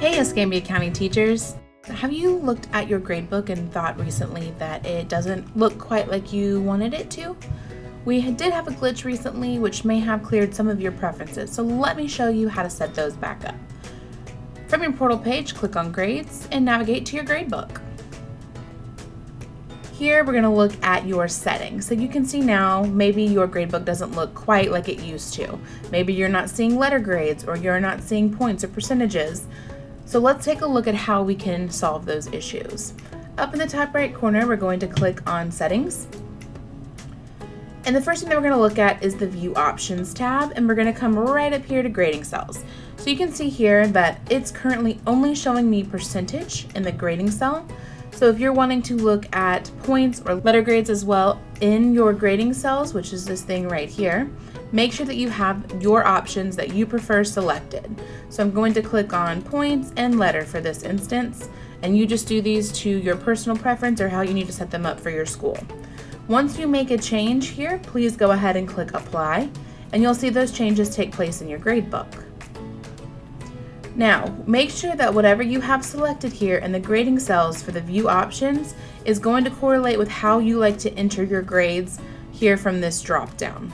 Hey Escambia County teachers! Have you looked at your gradebook and thought recently that it doesn't look quite like you wanted it to? We did have a glitch recently which may have cleared some of your preferences, so let me show you how to set those back up. From your portal page, click on Grades and navigate to your gradebook. Here we're going to look at your settings. So you can see now maybe your gradebook doesn't look quite like it used to. Maybe you're not seeing letter grades or you're not seeing points or percentages. So let's take a look at how we can solve those issues. Up in the top right corner, we're going to click on Settings. And the first thing that we're going to look at is the View Options tab, and we're going to come right up here to grading cells. So you can see here that it's currently only showing me percentage in the grading cell. So if you're wanting to look at points or letter grades as well in your grading cells, which is this thing right here, make sure that you have your options that you prefer selected. So I'm going to click on points and letter for this instance, and you just do these to your personal preference or how you need to set them up for your school. Once you make a change here, please go ahead and click apply, and you'll see those changes take place in your gradebook. Now, make sure that whatever you have selected here in the grading cells for the view options is going to correlate with how you like to enter your grades here from this drop down.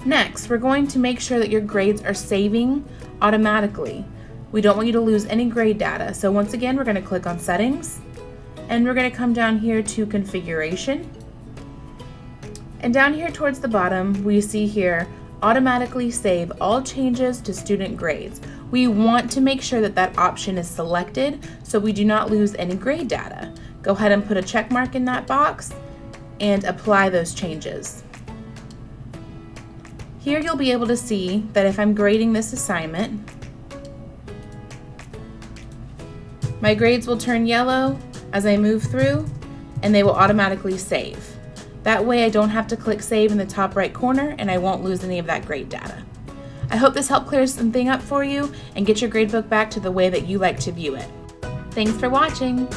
Next, we're going to make sure that your grades are saving automatically. We don't want you to lose any grade data. So once again, we're going to click on Settings, and we're going to come down here to Configuration. And down here towards the bottom, we see here, Automatically save all changes to student grades. We want to make sure that that option is selected so we do not lose any grade data. Go ahead and put a check mark in that box and apply those changes. Here you'll be able to see that if I'm grading this assignment, my grades will turn yellow as I move through, and they will automatically save. That way I don't have to click save in the top right corner and I won't lose any of that grade data. I hope this helped clear something up for you and get your gradebook back to the way that you like to view it. Thanks for watching!